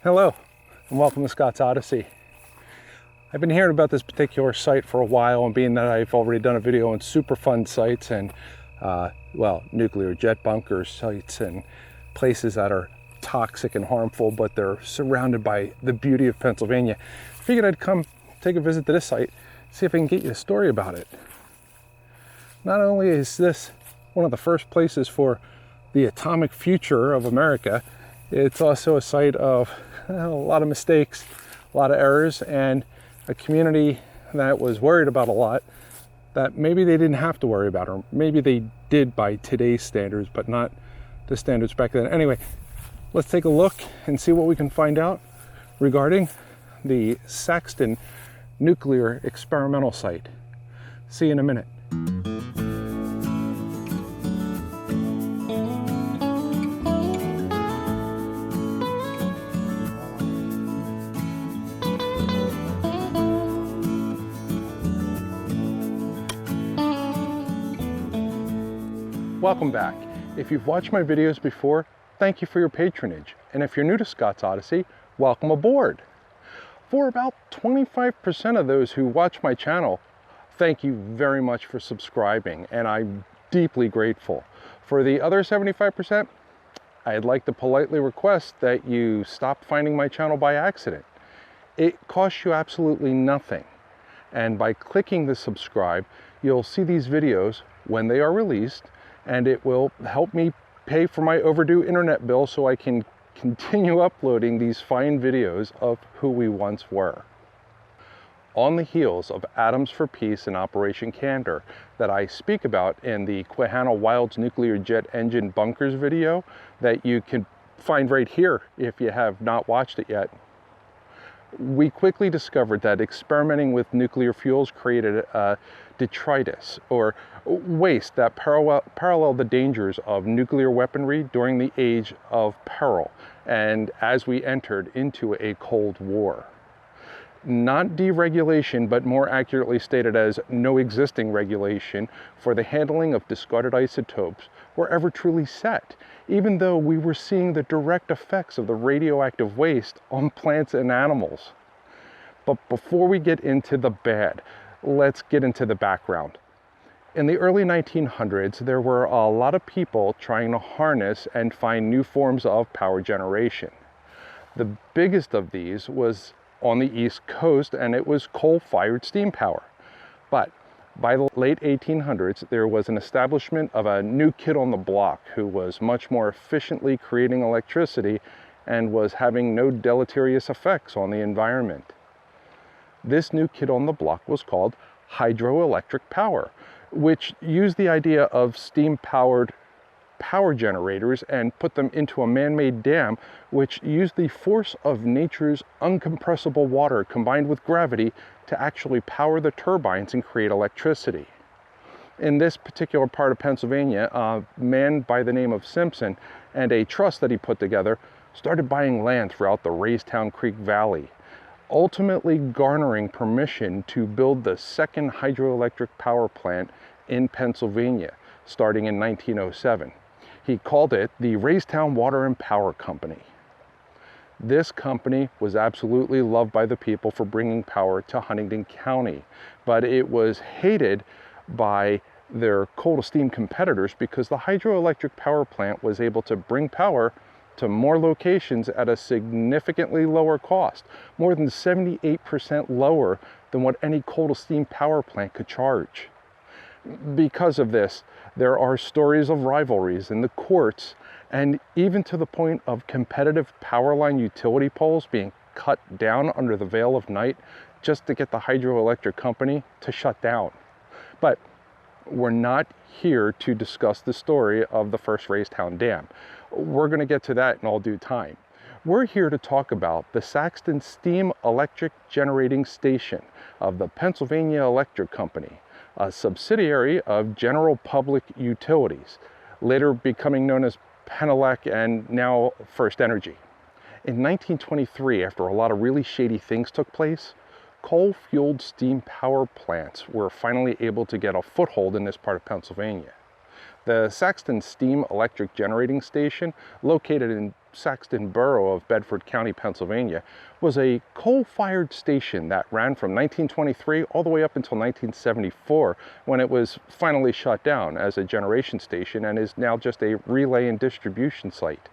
Hello, and welcome to Scott's Odyssey. I've been hearing about this particular site for a while, and being that I've already done a video on Superfund sites and, nuclear jet bunker sites and places that are toxic and harmful, but they're surrounded by the beauty of Pennsylvania, I figured I'd come take a visit to this site, see if I can get you a story about it. Not only is this one of the first places for the atomic future of America, it's also a site of a lot of mistakes, a lot of errors, and a community that was worried about a lot that maybe they didn't have to worry about, or maybe they did by today's standards, but not the standards back then. Anyway, let's take a look and see what we can find out regarding the Saxton nuclear experimental site. See you in a minute. Welcome back. If you've watched my videos before, thank you for your patronage. And if you're new to Scott's Odyssey, welcome aboard. For about 25% of those who watch my channel, thank you very much for subscribing, and I'm deeply grateful. For the other 75%, I'd like to politely request that you stop finding my channel by accident. It costs you absolutely nothing. And by clicking the subscribe, you'll see these videos when they are released, and it will help me pay for my overdue internet bill so I can continue uploading these fine videos of who we once were. On the heels of Atoms for Peace and Operation Candor that I speak about in the Quijano Wilds nuclear jet engine bunkers video that you can find right here if you have not watched it yet, we quickly discovered that experimenting with nuclear fuels created detritus, or waste, that parallel the dangers of nuclear weaponry during the age of peril and as we entered into a Cold War. Not deregulation, but more accurately stated as no existing regulation for the handling of discarded isotopes were ever truly set, even though we were seeing the direct effects of the radioactive waste on plants and animals. But before we get into the bad, let's get into the background. In the early 1900s, there were a lot of people trying to harness and find new forms of power generation. The biggest of these was on the East Coast, and it was coal-fired steam power. But by the late 1800s, there was an establishment of a new kid on the block who was much more efficiently creating electricity and was having no deleterious effects on the environment. This new kid on the block was called hydroelectric power, which used the idea of steam-powered power generators and put them into a man-made dam, which used the force of nature's uncompressible water combined with gravity to actually power the turbines and create electricity. In this particular part of Pennsylvania, a man by the name of Simpson and a trust that he put together started buying land throughout the Raystown Creek Valley, ultimately garnering permission to build the second hydroelectric power plant in Pennsylvania, starting in 1907. He called it the Raystown Water and Power Company. This company was absolutely loved by the people for bringing power to Huntingdon County, but it was hated by their coal to steam competitors because the hydroelectric power plant was able to bring power to more locations at a significantly lower cost, more than 78% lower than what any coal to steam power plant could charge. Because of this, there are stories of rivalries in the courts, and even to the point of competitive power line utility poles being cut down under the veil of night just to get the hydroelectric company to shut down. But we're not here to discuss the story of the first Raystown Dam. We're going to get to that in all due time. We're here to talk about the Saxton Steam Electric Generating Station of the Pennsylvania Electric Company, a subsidiary of General Public Utilities, later becoming known as Penelec and now First Energy. In 1923, after a lot of really shady things took place, coal-fueled steam power plants were finally able to get a foothold in this part of Pennsylvania. The Saxton Steam Electric Generating Station, located in Saxton borough of Bedford County, Pennsylvania, was a coal-fired station that ran from 1923 all the way up until 1974, when it was finally shut down as a generation station and is now just a relay and distribution site.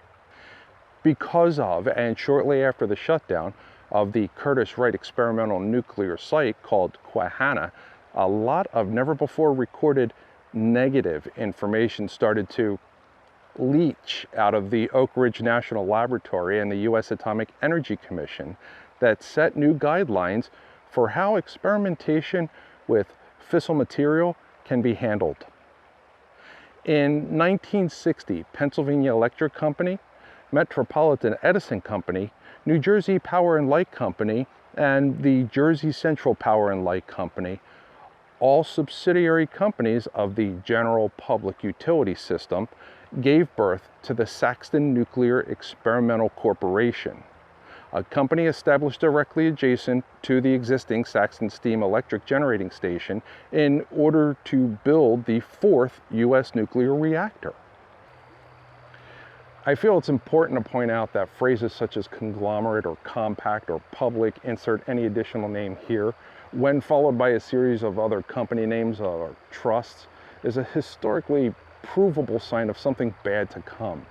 Because of, and shortly after the shutdown of the Curtiss-Wright experimental nuclear site called Quahana, a lot of never-before-recorded negative information started to leach out of the Oak Ridge National Laboratory and the U.S. Atomic Energy Commission that set new guidelines for how experimentation with fissile material can be handled. In 1960, Pennsylvania Electric Company, Metropolitan Edison Company, New Jersey Power and Light Company, and the Jersey Central Power and Light Company, all subsidiary companies of the general public utility system, gave birth to the Saxton Nuclear Experimental Corporation, a company established directly adjacent to the existing Saxton Steam Electric Generating Station in order to build the fourth U.S. nuclear reactor. I feel it's important to point out that phrases such as conglomerate or compact or public, insert any additional name here, when followed by a series of other company names or trusts, is a historically provable sign of something bad to come.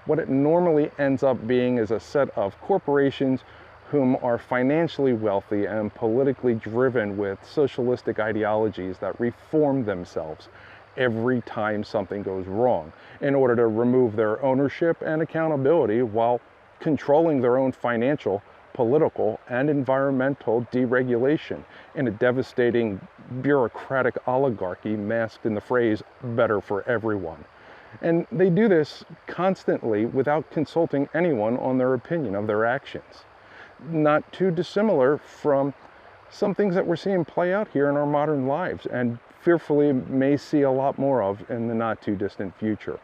What it normally ends up being is a set of corporations whom are financially wealthy and politically driven with socialistic ideologies that reform themselves every time something goes wrong in order to remove their ownership and accountability while controlling their own financial, political, and environmental deregulation in a devastating bureaucratic oligarchy masked in the phrase "better for everyone." And they do this constantly without consulting anyone on their opinion of their actions. Not too dissimilar from some things that we're seeing play out here in our modern lives and fearfully may see a lot more of in the not too distant future.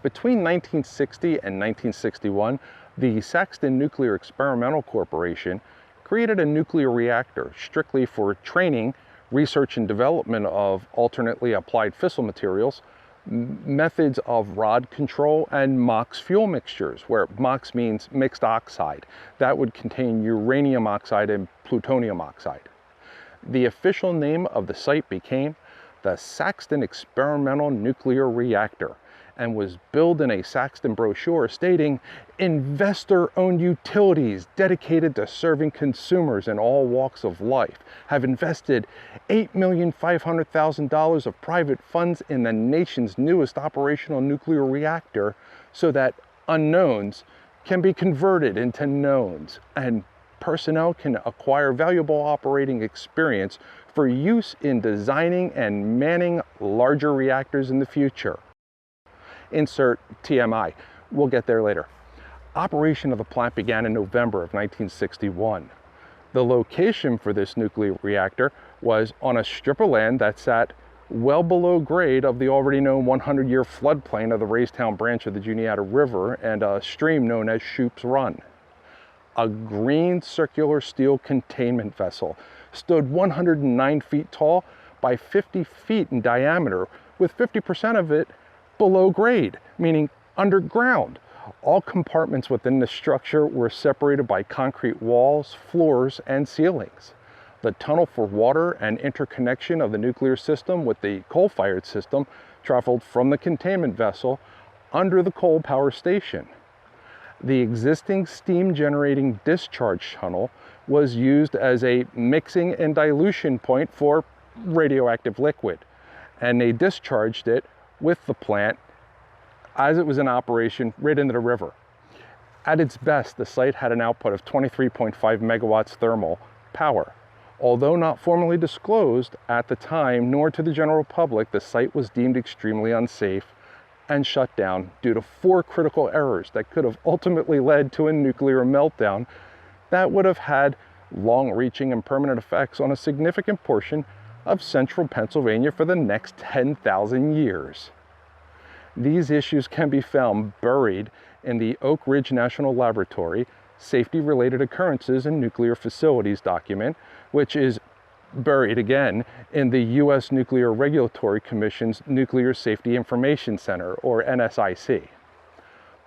Between 1960 and 1961, the Saxton Nuclear Experimental Corporation created a nuclear reactor strictly for training, research and development of alternately applied fissile materials, methods of rod control, and MOX fuel mixtures, where MOX means mixed oxide. That would contain uranium oxide and plutonium oxide. The official name of the site became the Saxton Experimental Nuclear Reactor, and was billed in a Saxton brochure stating, "Investor-owned utilities dedicated to serving consumers in all walks of life have invested $8,500,000 of private funds in the nation's newest operational nuclear reactor so that unknowns can be converted into knowns, and personnel can acquire valuable operating experience for use in designing and manning larger reactors in the future." Insert TMI. We'll get there later. Operation of the plant began in November of 1961. The location for this nuclear reactor was on a strip of land that sat well below grade of the already known 100-year floodplain of the Raystown branch of the Juniata River and a stream known as Shoup's Run. A green circular steel containment vessel stood 109 feet tall by 50 feet in diameter, with 50% of it below grade, meaning underground. All compartments within the structure were separated by concrete walls, floors, and ceilings. The tunnel for water and interconnection of the nuclear system with the coal-fired system traveled from the containment vessel under the coal power station. The existing steam generating discharge tunnel was used as a mixing and dilution point for radioactive liquid, and they discharged it with the plant as it was in operation right into the river. At its best, the site had an output of 23.5 megawatts thermal power. Although not formally disclosed at the time nor to the general public, the site was deemed extremely unsafe and shut down due to 4 critical errors that could have ultimately led to a nuclear meltdown that would have had long-reaching and permanent effects on a significant portion of central Pennsylvania for the next 10,000 years. These issues can be found buried in the Oak Ridge National Laboratory Safety-Related Occurrences in Nuclear Facilities document, which is buried again in the U.S. Nuclear Regulatory Commission's Nuclear Safety Information Center, or NSIC.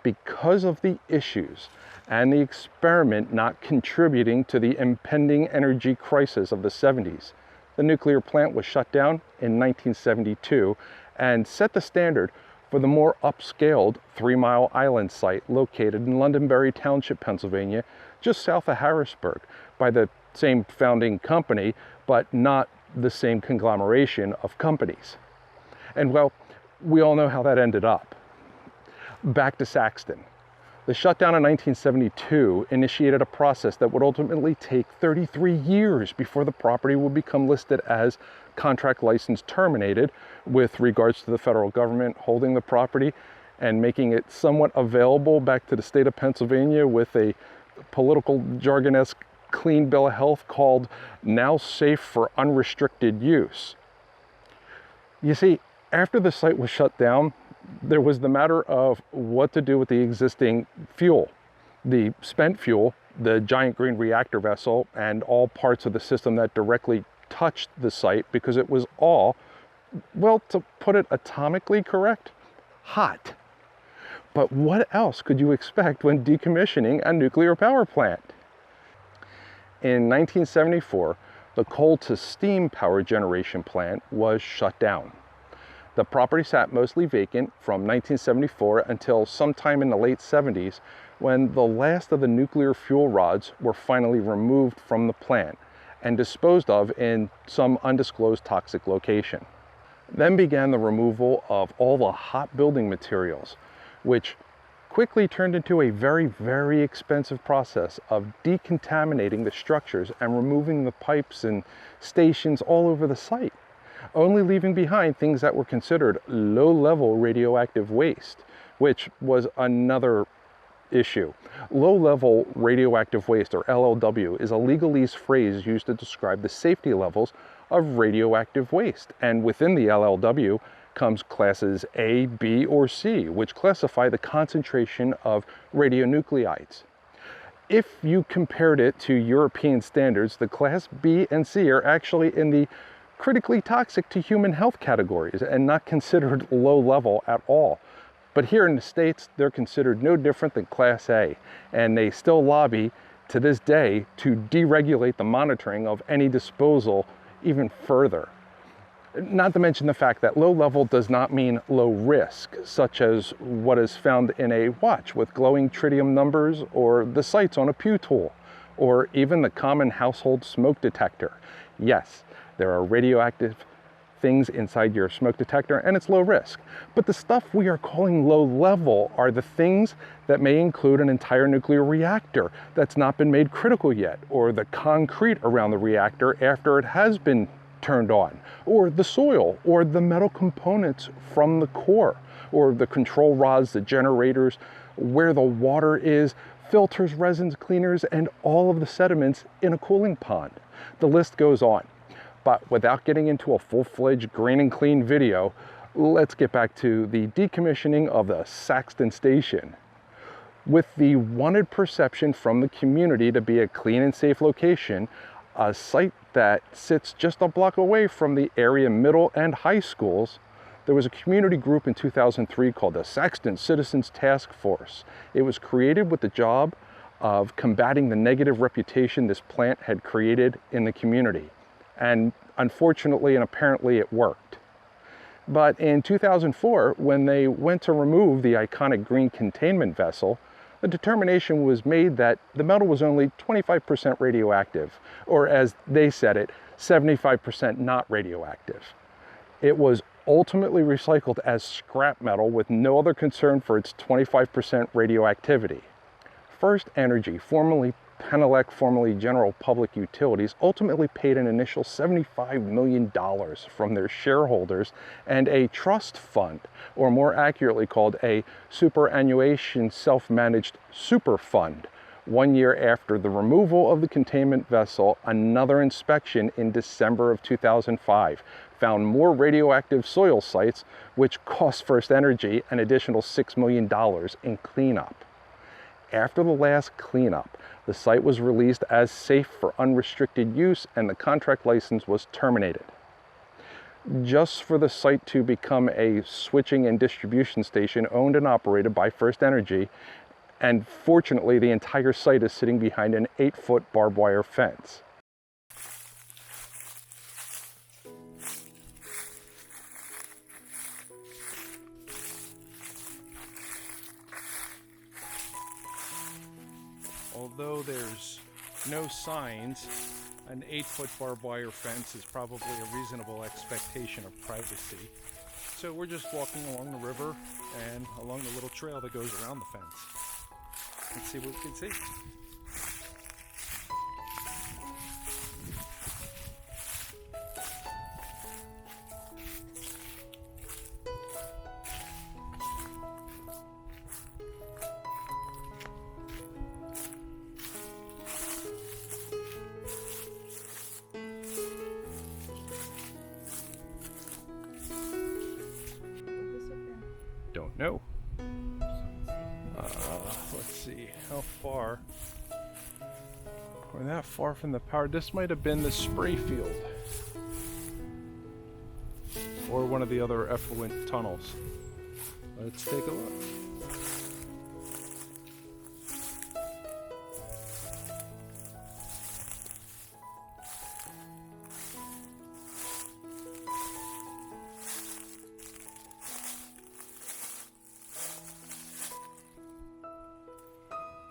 because of the issues and the experiment not contributing to the impending energy crisis of the 70s, the nuclear plant was shut down in 1972 and set the standard for the more upscaled 3 Mile Island site located in Londonderry Township, Pennsylvania, just south of Harrisburg, by the same founding company, but not the same conglomeration of companies. And well, we all know how that ended up. Back to Saxton. The shutdown in 1972 initiated a process that would ultimately take 33 years before the property would become listed as contract license terminated, with regards to the federal government holding the property and making it somewhat available back to the state of Pennsylvania with a political jargon-esque clean bill of health called now safe for unrestricted use. You see, after the site was shut down, there was the matter of what to do with the existing fuel, the spent fuel, the giant green reactor vessel, and all parts of the system that directly touched the site, because it was all, well, to put it atomically correct, hot. But what else could you expect when decommissioning a nuclear power plant? In 1974, the coal to steam power generation plant was shut down. The property sat mostly vacant from 1974 until sometime in the late 70s, when the last of the nuclear fuel rods were finally removed from the plant and disposed of in some undisclosed toxic location. Then began the removal of all the hot building materials, which quickly turned into a very, very expensive process of decontaminating the structures and removing the pipes and stations all over the site, only leaving behind things that were considered low-level radioactive waste, which was another issue. Low-level radioactive waste, or LLW, is a legalese phrase used to describe the safety levels of radioactive waste, and within the LLW comes classes A, B, or C, which classify the concentration of radionuclides. If you compared it to European standards, the class B and C are actually in the critically toxic to human health categories and not considered low level at all. But here in the States, they're considered no different than class A, and they still lobby to this day to deregulate the monitoring of any disposal even further. Not to mention the fact that low level does not mean low risk, such as what is found in a watch with glowing tritium numbers, or the sights on a pew tool, or even the common household smoke detector. Yes, there are radioactive things inside your smoke detector, and it's low risk. But the stuff we are calling low level are the things that may include an entire nuclear reactor that's not been made critical yet, or the concrete around the reactor after it has been turned on, or the soil, or the metal components from the core, or the control rods, the generators, where the water is, filters, resins, cleaners, and all of the sediments in a cooling pond. The list goes on. But without getting into a full-fledged green and clean video, let's get back to the decommissioning of the Saxton station. With the wanted perception from the community to be a clean and safe location, a site that sits just a block away from the area middle and high schools, there was a community group in 2003 called the Saxton Citizens Task Force. It was created with the job of combating the negative reputation this plant had created in the community. And unfortunately and apparently it worked. But in 2004, when they went to remove the iconic green containment vessel, the determination was made that the metal was only 25% radioactive, or as they said it, 75% not radioactive. It was ultimately recycled as scrap metal with no other concern for its 25% radioactivity. First Energy, formerly Penelec, formerly General Public Utilities, ultimately paid an initial $75 million from their shareholders and a trust fund, or more accurately called a superannuation self-managed super fund. 1 year after the removal of the containment vessel, another inspection in December of 2005 found more radioactive soil sites, which cost First Energy an additional $6 million in cleanup. After the last cleanup, the site was released as safe for unrestricted use and the contract license was terminated. just for the site to become a switching and distribution station owned and operated by First Energy. And fortunately, the entire site is sitting behind an 8-foot barbed wire fence. Although there's no signs, an 8-foot barbed wire fence is probably a reasonable expectation of privacy. So we're just walking along the river and along the little trail that goes around the fence. Let's see what we can see. Don't know. Let's see how far. We're that far from the power. This might have been the spray field or one of the other effluent tunnels. Let's take a look.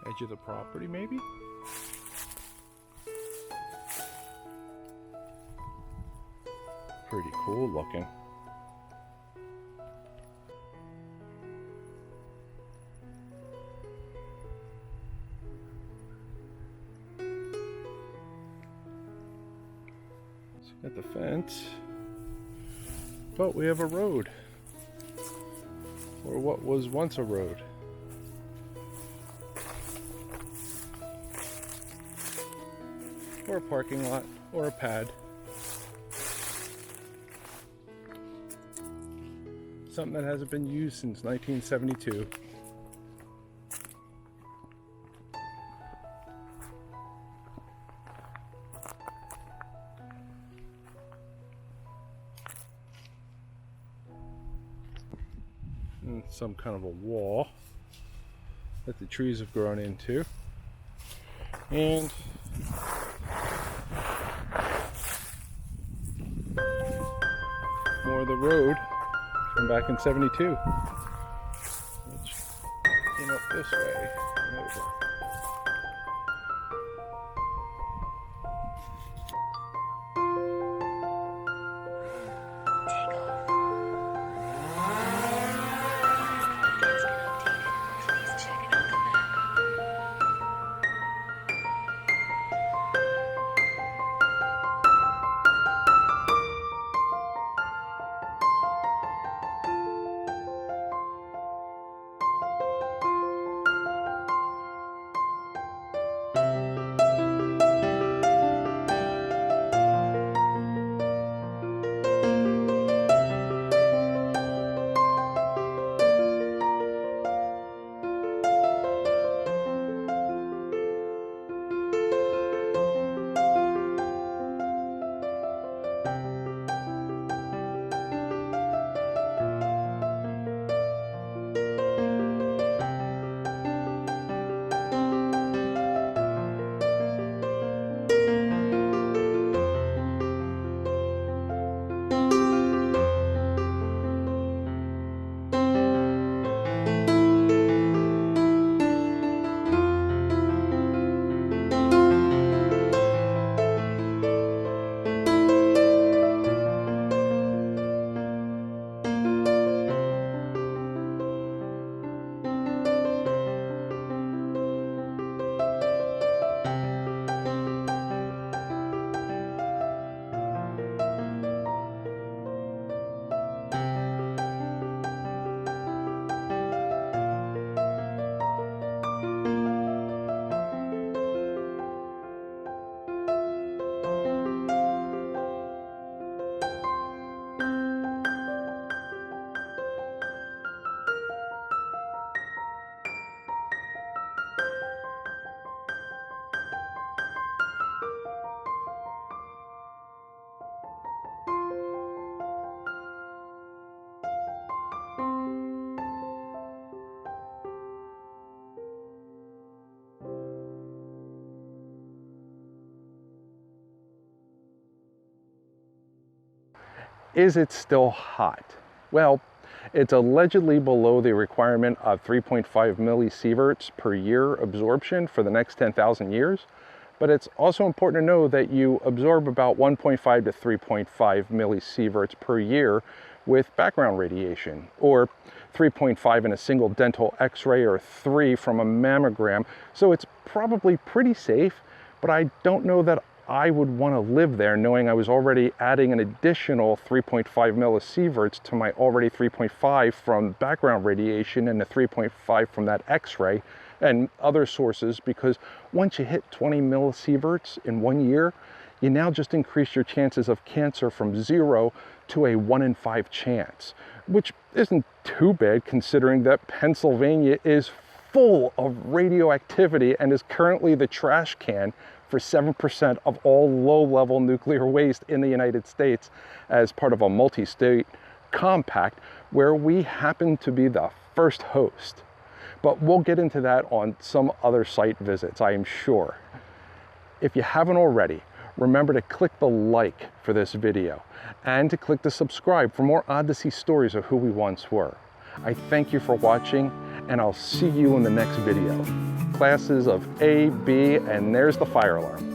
Edge of the property, maybe? Pretty cool looking. So we got the fence, but we have a road, or what was once a road. Or a parking lot, or a pad. Something that hasn't been used since 1972. And some kind of a wall that the trees have grown into. And more of the road from back in 72, which came up this way and over. is it still hot? Well, it's allegedly below the requirement of 3.5 millisieverts per year absorption for the next 10,000 years. But it's also important to know that you absorb about 1.5 to 3.5 millisieverts per year with background radiation, or 3.5 in a single dental x-ray, or 3 from a mammogram. So it's probably pretty safe, but I don't know that I would want to live there knowing I was already adding an additional 3.5 millisieverts to my already 3.5 from background radiation and the 3.5 from that x-ray and other sources, because once you hit 20 millisieverts in 1 year, you now just increase your chances of cancer from 0 to a 1 in 5 chance, which isn't too bad considering that Pennsylvania is full of radioactivity and is currently the trash can for 7% of all low-level nuclear waste in the United States as part of a multi-state compact where we happen to be the first host. But we'll get into that on some other site visits, I am sure. If you haven't already, remember to click the like for this video and to click the subscribe for more ODDySEEy stories of who we once were. I thank you for watching, and I'll see you in the next video. Classes of A, B, and there's the fire alarm.